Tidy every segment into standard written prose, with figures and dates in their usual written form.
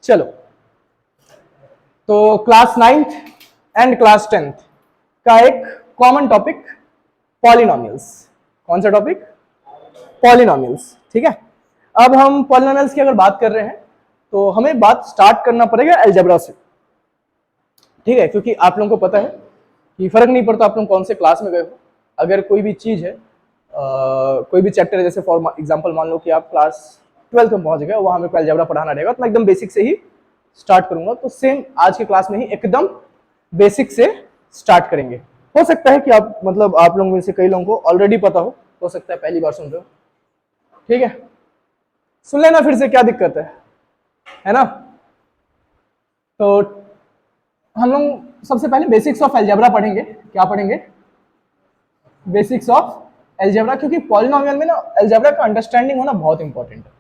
चलो, तो class 9th and class 10th का एक कॉमन टॉपिक पॉलिनोमियल्स। कौन सा टॉपिक? पॉलिनोमियल्स। ठीक है, अब हम पॉलिनोमियल्स की अगर बात कर रहे हैं तो हमें बात स्टार्ट करना पड़ेगा अलजेब्रा से। ठीक है, क्योंकि आप लोगों को पता है कि फर्क नहीं पड़ता आप लोग कौन से क्लास में गए हो, अगर कोई भी चीज है कोई भी चैप्टर है, जैसे फॉर एग्जांपल मान लो कि आप क्लास 12th में पहुंच गए, वहां मेरे को अलजेब्रा पढ़ाना रहेगा तो मैं एकदम बेसिक से ही स्टार्ट करूंगा। तो सेम आज के क्लास में ही एकदम बेसिक से स्टार्ट करेंगे। हो सकता है कि आप मतलब आप लोगों में से कई लोगों को ऑलरेडी पता हो सकता है पहली बार सुन रहे हो। ठीक है, सुन लेना फिर से, क्या दिक्कत है ना। तो हम लोग सबसे पहले बेसिक्स ऑफ अलजेब्रा पढ़ेंगे। क्या पढ़ेंगे? बेसिक्स ऑफ अलजेब्रा, क्योंकि पॉलिनोमियल में ना अलजेब्रा का अंडरस्टैंडिंग होना बहुत इंपॉर्टेंट है।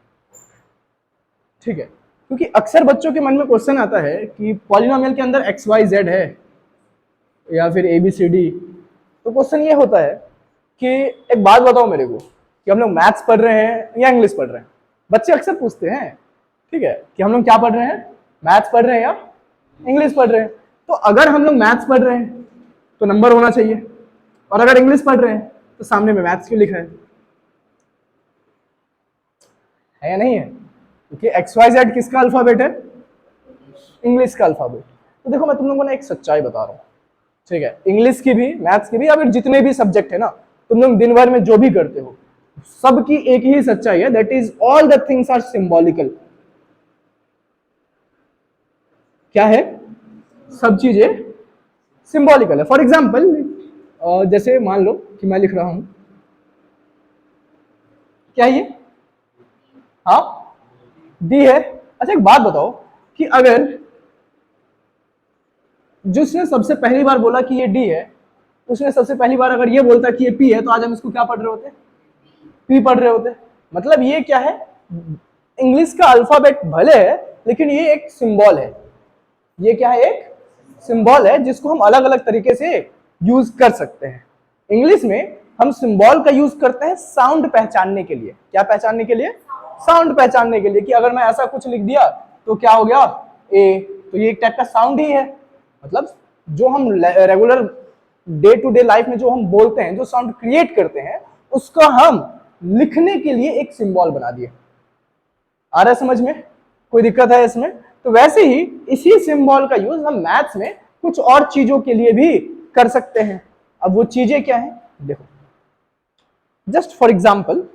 ठीक है, क्योंकि अक्सर बच्चों के मन में क्वेश्चन आता है कि पॉलिनोमियल के अंदर एक्स वाई जेड है या फिर ए बी सी डी। तो क्वेश्चन ये होता है कि एक बात बताओ मेरे को कि हम लोग मैथ्स पढ़ रहे हैं या इंग्लिश पढ़ रहे हैं। बच्चे अक्सर पूछते हैं, ठीक है, कि हम लोग क्या पढ़ रहे हैं, मैथ्स पढ़ रहे हैं या इंग्लिश पढ़ रहे हैं। तो अगर हम लोग मैथ्स पढ़ रहे हैं तो नंबर होना चाहिए, और अगर इंग्लिश पढ़ रहे हैं तो सामने में मैथ्स क्यों लिखा है या नहीं है? क्योंकि एक्स वाई जेड किसका अल्फाबेट है? इंग्लिश का अल्फाबेट। तो देखो मैं तुम लोगों को एक सच्चाई बता रहा हूँ, ठीक है, इंग्लिश की भी मैथ्स की भी या फिर जितने भी सब्जेक्ट है ना, तुम लोग दिन भर में जो भी करते हो सबकी एक ही सच्चाई है, that is all the things are symbolical. क्या है? सब चीजें सिंबॉलिकल है। फॉर एग्जाम्पल जैसे मान लो कि मैं लिख रहा हूं, क्या ये? हाँ, डी है। अच्छा एक बात बताओ कि अगर जिसने सबसे पहली बार बोला कि ये डी है, उसने सबसे पहली बार अगर ये बोलता कि ये पी है, तो आज हम इसको क्या पढ़ रहे होते? पी पढ़ रहे होते। मतलब ये क्या है? इंग्लिश का अल्फाबेट भले है लेकिन ये एक सिंबल है। ये क्या है? एक सिंबल है जिसको हम अलग अलग तरीके से यूज कर सकते हैं। इंग्लिश में हम सिंबल का यूज करते हैं साउंड पहचानने के लिए। क्या पहचानने के लिए? साउंड पहचानने के लिए, कि अगर मैं ऐसा कुछ लिख दिया तो क्या हो गया? ए। तो ये एक टाइप का साउंड ही है। मतलब जो हम regular day to day life में जो हम बोलते हैं, जो साउंड क्रिएट करते हैं, उसका हम लिखने के लिए एक सिंबल बना दिए। आ रहा है समझ में? कोई दिक्कत है इसमें? तो वैसे ही इसी सिंबल का यूज हम मैथ्स में कुछ और चीजों के लिए भी कर सकते हैं। अब वो चीजें क्या है? देखो, जस्ट फॉर एग्जाम्पल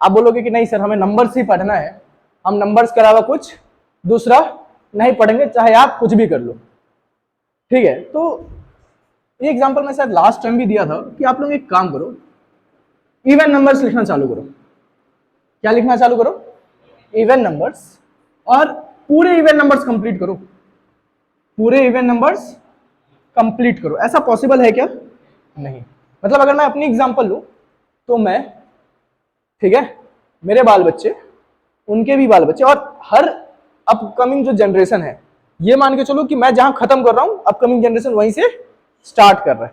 आप बोलोगे कि नहीं सर हमें नंबर्स ही पढ़ना है, हम नंबर्स के अलावा कुछ दूसरा नहीं पढ़ेंगे, चाहे आप कुछ भी कर लो। ठीक है, तो ये एग्जाम्पल मैं शायद लास्ट टाइम भी दिया था कि आप लोग एक काम करो, इवन नंबर्स लिखना चालू करो। क्या लिखना चालू करो? Even numbers. और पूरे इवन नंबर्स कंप्लीट करो। पूरे इवन नंबर्स कंप्लीट करो। ऐसा पॉसिबल है क्या? नहीं। मतलब अगर मैं अपनी एग्जांपल लूं तो मैं, ठीक है, मेरे बाल बच्चे, उनके भी बाल बच्चे, और हर अपकमिंग जो जनरेशन है, ये मान के चलो कि मैं जहां खत्म कर रहा हूं अपकमिंग जनरेशन वहीं से स्टार्ट कर रहा है।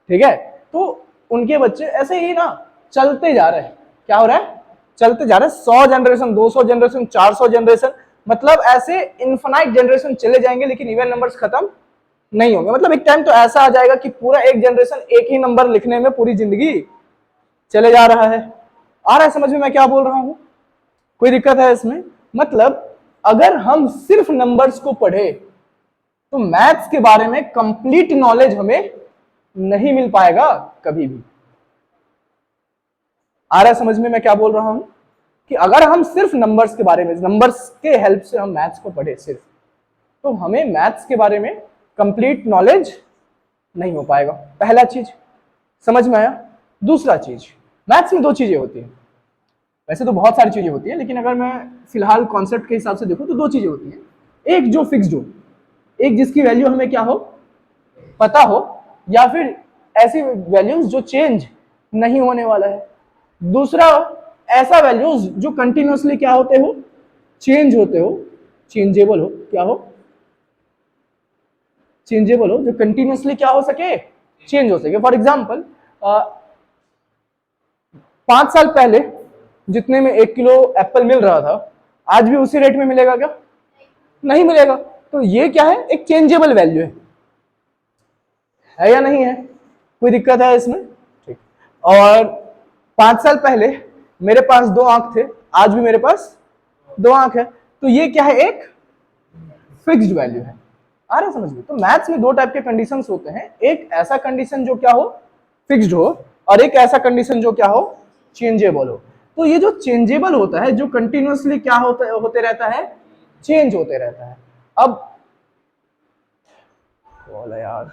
ठीक है, तो उनके बच्चे ऐसे ही ना चलते जा रहे हैं। क्या हो रहा है? चलते जा रहे हैं। 100 जनरेशन, 200 जनरेशन, 400 जनरेशन, मतलब ऐसे इनफाइनाइट जनरेशन चले जाएंगे लेकिन इवन नंबर्स खत्म नहीं होंगे। मतलब एक टाइम तो ऐसा आ जाएगा कि पूरा एक जनरेशन एक ही नंबर लिखने में पूरी जिंदगी चले जा रहा है। आ रहा है समझ में मैं क्या बोल रहा हूं? कोई दिक्कत है इसमें? मतलब अगर हम सिर्फ नंबर्स को पढ़े तो मैथ्स के बारे में कंप्लीट नॉलेज हमें नहीं मिल पाएगा कभी भी। आ रहा है समझ में मैं क्या बोल रहा हूं? कि अगर हम सिर्फ नंबर्स के बारे में, नंबर्स के हेल्प से हम मैथ्स को पढ़े सिर्फ, तो हमें मैथ्स के बारे में कंप्लीट नॉलेज नहीं हो पाएगा। पहला चीज समझ में आया। दूसरा चीज, मैथ्स में दो चीजें होती हैं। वैसे तो बहुत सारी चीजें होती हैं, लेकिन अगर मैं फिलहाल कॉन्सेप्ट के हिसाब से देखूं तो दो चीजें होती हैं। एक जो फिक्स्ड हो, एक जिसकी वैल्यू हमें क्या हो, पता हो, या फिर ऐसी वैल्यूज जो चेंज नहीं होने वाला है। दूसरा ऐसा वैल्यूज जो कंटिन्यूअसली क्या होते हो, चेंज होते हो, चेंजेबल हो। क्या हो? चेंजेबल हो, जो कंटिन्यूअसली क्या हो सके, चेंज हो सके। फॉर एग्जाम्पल 5 साल पहले जितने में 1 किलो एप्पल मिल रहा था, आज भी उसी रेट में मिलेगा क्या? नहीं मिलेगा। तो ये क्या है, एक चेंजेबल वैल्यू है या नहीं है? कोई दिक्कत है इसमें? ठीक। और 5 साल पहले मेरे पास 2 आंख थे, आज भी मेरे पास 2 आंख है, तो ये क्या है, एक फिक्स्ड वैल्यू है। आ रहा है समझ में? तो मैथ्स में 2 टाइप के कंडीशंस होते हैं, एक ऐसा कंडीशन जो क्या हो, फिक्स्ड हो, और एक ऐसा कंडीशन जो क्या हो, चेंजेबल हो। तो ये जो चेंजेबल होता है, जो कंटिन्यूअसली क्या होते रहता है, चेंज होते रहता है। अब बोला यार